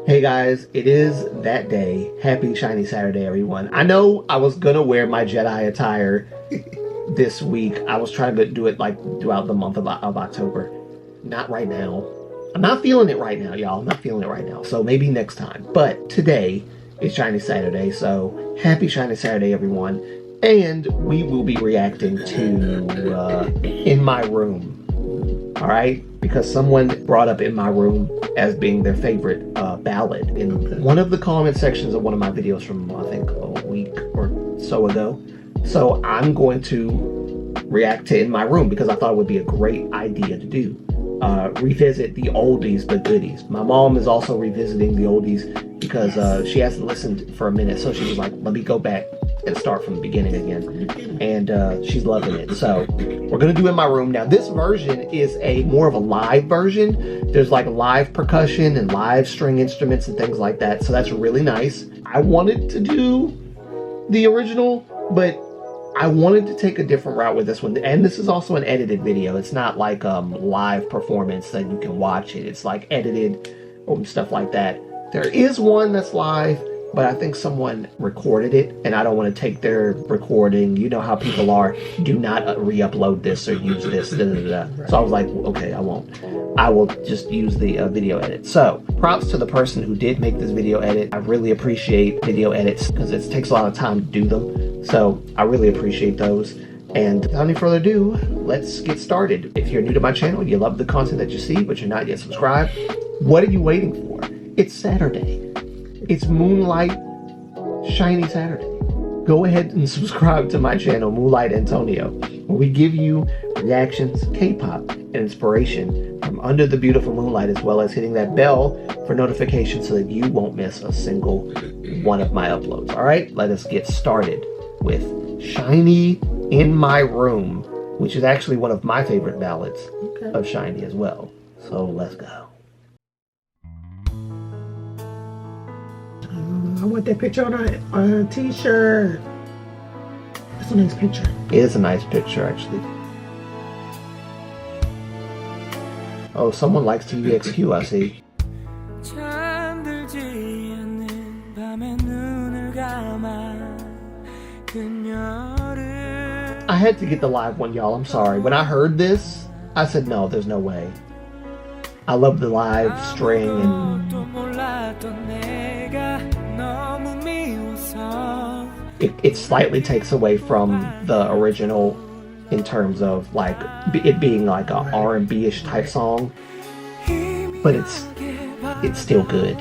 Hey guys, it is that day. Happy SHINee Saturday, everyone. I know I was gonna wear my Jedi attire this week. I was trying to do it like throughout the month of October. Not right now. I'm not feeling it right now, y'all. I'm not feeling it right now. So maybe next time. But today is SHINee Saturday, so happy SHINee Saturday, everyone. And we will be reacting to In My Room. Alright? Because someone brought up In My Room as being their favorite ballad in one of the comment sections of one of my videos from I think a week or so ago. So I'm going to react to In My Room because I thought it would be a great idea to do. Revisit the oldies but goodies. My mom is also revisiting the oldies because she hasn't listened for a minute, so she was like, let me go back and start from the beginning again, and she's loving it. So we're gonna do In My Room. Now this version is a more of a live version. There's like live percussion and live string instruments and things like that, so that's really nice. I wanted to do the original, but I wanted to take a different route with this one, and this is also an edited video. It's not like live performance that you can watch it. It's like edited or stuff like that. There is one that's live, but I think someone recorded it, and I don't want to take their recording. You know how people are. Do not re-upload this or use this. Da, da, da, da. So I was like, okay, I won't. I will just use the video edit. So props to the person who did make this video edit. I really appreciate video edits because it takes a lot of time to do them. So I really appreciate those. And without any further ado, let's get started. If you're new to my channel, you love the content that you see, but you're not yet subscribed, what are you waiting for? It's Saturday. It's Moonlight SHINee Saturday. Go ahead and subscribe to my channel, Moonlight Antonio, where we give you reactions, K-pop, and inspiration from under the beautiful moonlight, as well as hitting that bell for notifications so that you won't miss a single one of my uploads. All right, let us get started with SHINee In My Room, which is actually one of my favorite ballads of SHINee as well. So let's go. I want that picture on a t-shirt. That's a nice picture. It is a nice picture, actually. Oh, someone likes TVXQ, I see. I had to get the live one, y'all. I'm sorry. When I heard this, I said, no, there's no way. I love the live string and it slightly takes away from the original in terms of like it being like a R&B-ish type song, but it's still good.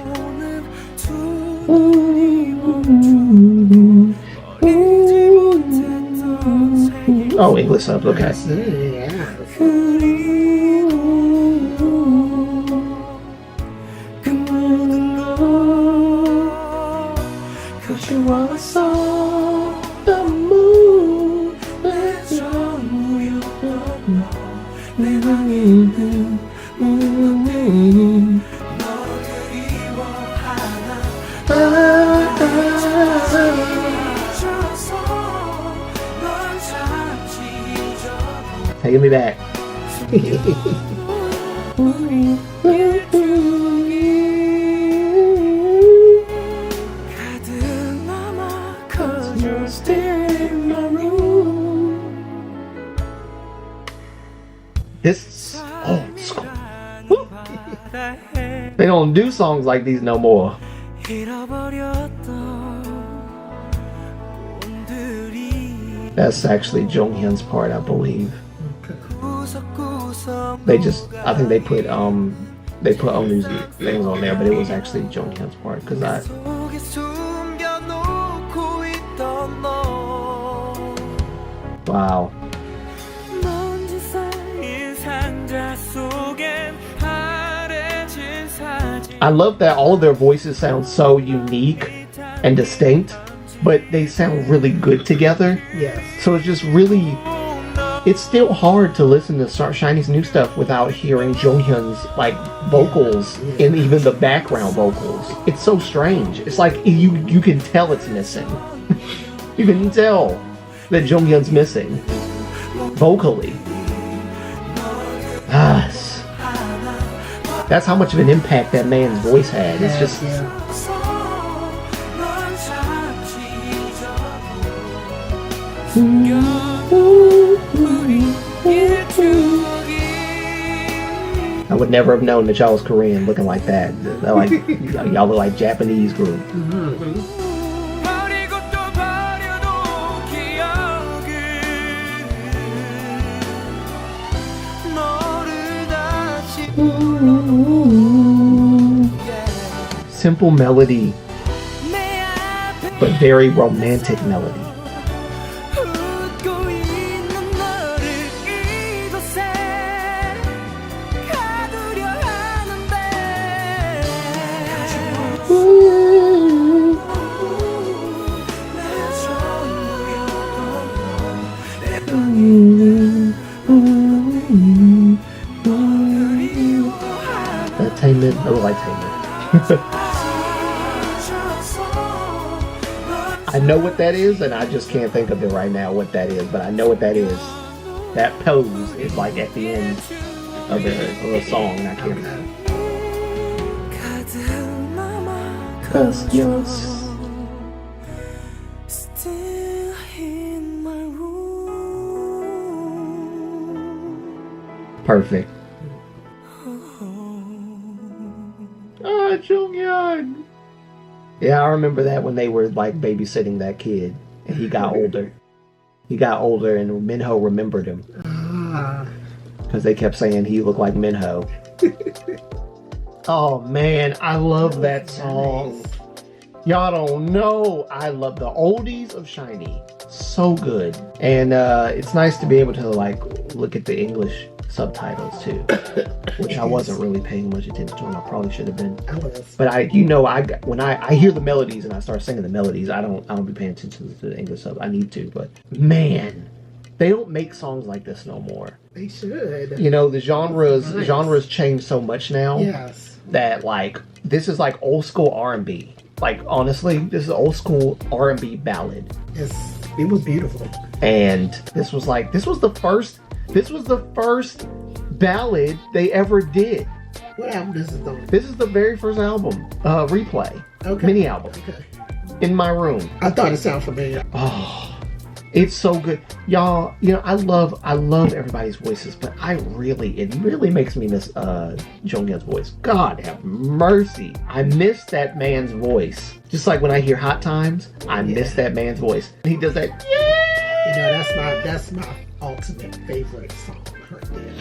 Oh, English subs, okay. Yeah. Taking me back. This, oh, it's cool. They don't do songs like these no more. That's actually Jonghyun's part, I believe. They just, I think they put Onu's things on there, but it was actually Jonghyun's part because wow. I love that all of their voices sound so unique and distinct, but they sound really good together. Yes. So it's just really, it's still hard to listen to SHINee's new stuff without hearing Jonghyun's like vocals and even the background vocals. It's so strange. It's like you can tell it's missing. You can tell that Jonghyun's missing vocally. That's how much of an impact that man's voice had. It's just... I would never have known that y'all was Korean looking like that. Like y'all look like Japanese group. Simple melody, but very romantic melody. Entertainment, no entertainment. I know what that is, and I just can't think of it right now what that is, but I know what that is. That pose is like at the end of a song, and I can't remember. 'Cause you're still in my room. Perfect. Ah, Junghyun. Yeah, I remember that when they were like babysitting that kid, and he got older. He got older, and Minho remembered him because they kept saying he looked like Minho. Oh man, I love that song. Y'all don't know, I love the oldies of SHINee. So good, and it's nice to be able to like look at the English subtitles too, which I wasn't really paying much attention to, and I probably should have been. But when I hear the melodies and I start singing the melodies, I don't be paying attention to the English sub. I need to, but man, they don't make songs like this no more. They should. You know, the genres change so much now. Yes. That like this is like old school R&B. Like honestly, this is old school R&B ballad. Yes, it was beautiful. And this was the first ballad they ever did. What album this is on? This is the very first album, Replay, mini album. Okay. In My Room. I thought it sounded familiar. Oh, it's so good, y'all. You know, I love everybody's voices, but it really makes me miss Junghyun's voice. God have mercy, I miss that man's voice. Just like when I hear Hot Times, I miss that man's voice. He does that. You know, that's my ultimate favorite song right there.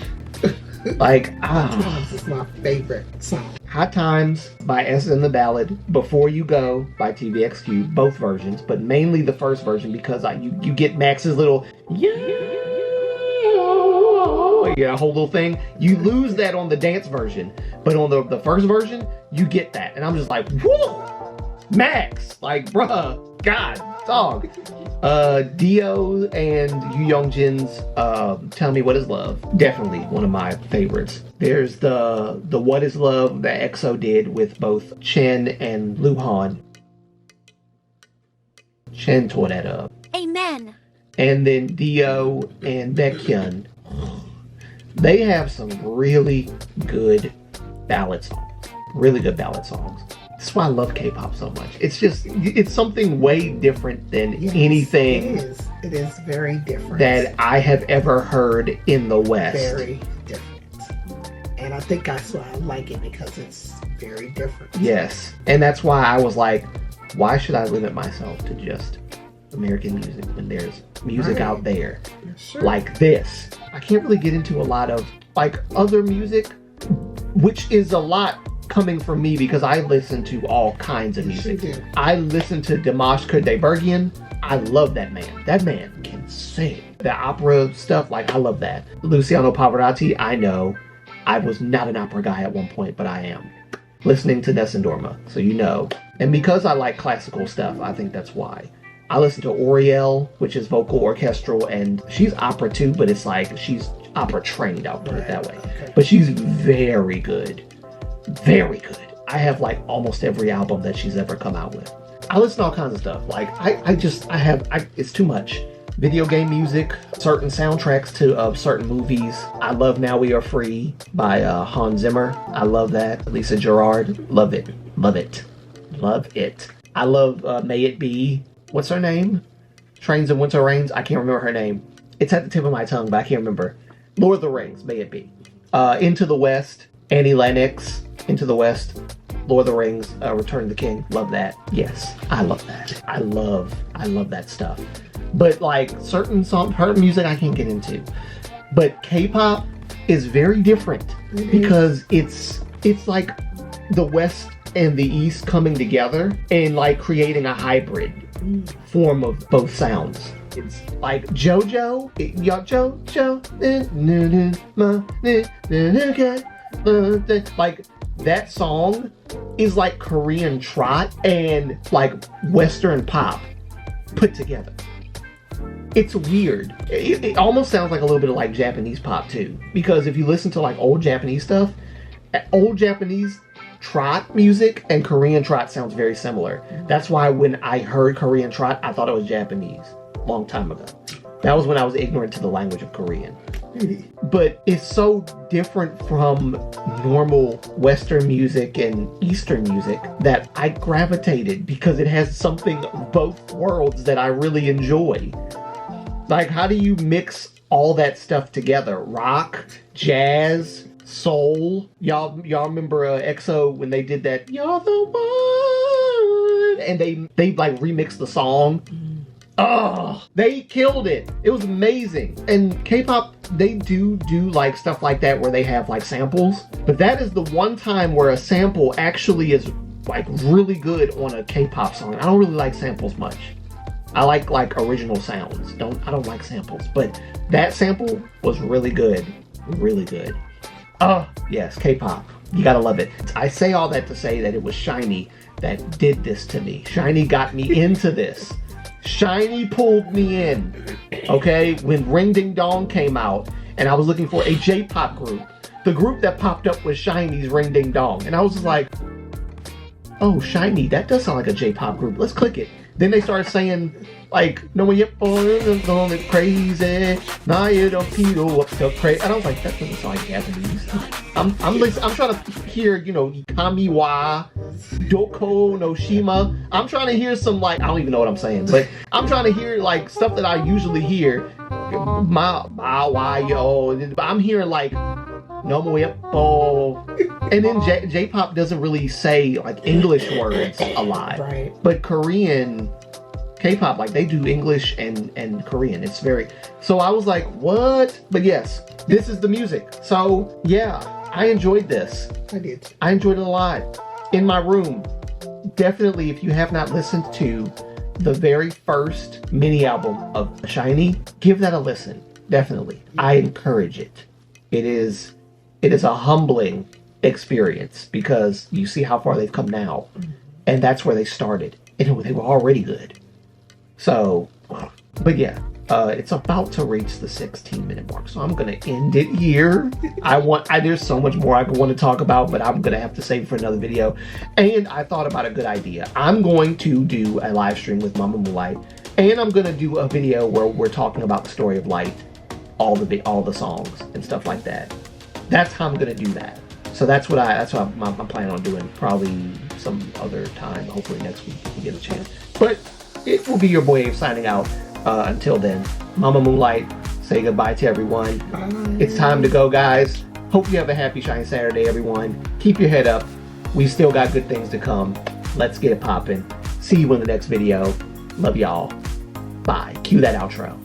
Like, Hot Times is my favorite song. Hot Times by S and the Ballad, Before You Go by TVXQ, both versions, but mainly the first version because you get Max's little whole little thing. You lose that on the dance version, but on the first version, you get that. And I'm just like, whoa, Max, like, bruh, God, dog. Dio and Yoo Young-jin's Tell Me What Is Love, definitely one of my favorites. There's the What Is Love that EXO did with both Chen and Luhan. Chen tore that up. Amen. And then Dio and Baekhyun. They have some really good ballad songs. Really good ballad songs. That's why I love K-pop so much. It's something way different than anything. It is very different. That I have ever heard in the West. Very different. And I think that's why I like it, because it's very different. Yes. And that's why I was like, why should I limit myself to just American music when there's music out there like this? I can't really get into a lot of like other music, which is a lot coming from me because I listen to all kinds of music. I listen to Dimash Kudaibergen. I love that man. That man can sing. The opera stuff, like, I love that. Luciano Pavarotti, I know. I was not an opera guy at one point, but I am. Listening to Nessun Dorma, so you know. And because I like classical stuff, I think that's why. I listen to Oriel, which is vocal orchestral, and she's opera too, but it's like she's opera trained, I'll put it that way. But she's very good. Very good. I have like almost every album that she's ever come out with. I listen to all kinds of stuff. Like it's too much. video game music, certain soundtracks to certain movies. I love Now We Are Free by Hans Zimmer. I love that. Lisa Gerrard, love it, love it, love it. I love May It Be. What's her name? Trains and Winter Rains. I can't remember her name. It's at the tip of my tongue, but I can't remember. Lord of the Rings, May It Be. Into the West, Annie Lennox, Into the West, Lord of the Rings, Return of the King. Love that. Yes, I love that. I love that stuff. But like certain her music I can't get into. But K-pop is very different because it's like the West and the East coming together and like creating a hybrid form of both sounds. It's like JoJo, like that song is like Korean trot and like Western pop put together. It's weird. It almost sounds like a little bit of like Japanese pop too, because if you listen to like old Japanese stuff, old Japanese trot music and Korean trot sounds very similar. That's why when I heard Korean trot, I thought it was Japanese a long time ago. That was when I was ignorant to the language of Korean. But it's so different from normal Western music and Eastern music that I gravitated because it has something of both worlds that I really enjoy. Like, how do you mix all that stuff together? Rock, jazz, soul. Y'all remember EXO when they did that "You're the One" and they like remixed the song? Oh, they killed it. It was amazing. And K-pop, they do like stuff like that where they have like samples. But that is the one time where a sample actually is like really good on a K-pop song. I don't really like samples much. I like original sounds. I don't like samples. But that sample was really good. Really good. Oh, yes, K-pop. You gotta love it. I say all that to say that it was SHINee that did this to me. SHINee got me into this. SHINee pulled me in, okay? When Ring Ding Dong came out and I was looking for a J-pop group, the group that popped up was SHINee's Ring Ding Dong. And I was just like, oh, SHINee, that does sound like a J-pop group. Let's click it. Then they started saying, like, no one yet going crazy. Now you don't feel up to crazy. And I was like, that doesn't sound like Japanese. I'm trying to hear, you know, Kamiwa, Doko no Shima. I'm trying to hear some, like, I don't even know what I'm saying, but I'm trying to hear like stuff that I usually hear. I'm hearing like and then J-pop doesn't really say like English words a lot, right? But Korean K-pop, like they do English and Korean. It's very, so I was like, what? But yes, this is the music. So yeah, I enjoyed this. I did. I enjoyed it a lot. In my room, definitely, if you have not listened to the very first mini album of SHINee, give that a listen. Definitely. I encourage it. It is a humbling experience because you see how far they've come now. And that's where they started. And they were already good. So, but yeah, it's about to reach the 16-minute mark. So I'm going to end it here. There's so much more I want to talk about, but I'm going to have to save it for another video. And I thought about a good idea. I'm going to do a live stream with Momma Moonlight. And I'm going to do a video where we're talking about the story of Light. All the songs and stuff like that. That's how I'm gonna do that. So that's what I'm planning on doing. Probably some other time. Hopefully next week if we get a chance. But it will be your boy Abe signing out. Until then, Momma Moonlight, say goodbye to everyone. Bye. It's time to go, guys. Hope you have a happy SHINee Saturday, everyone. Keep your head up. We still got good things to come. Let's get it popping. See you in the next video. Love y'all. Bye. Cue that outro.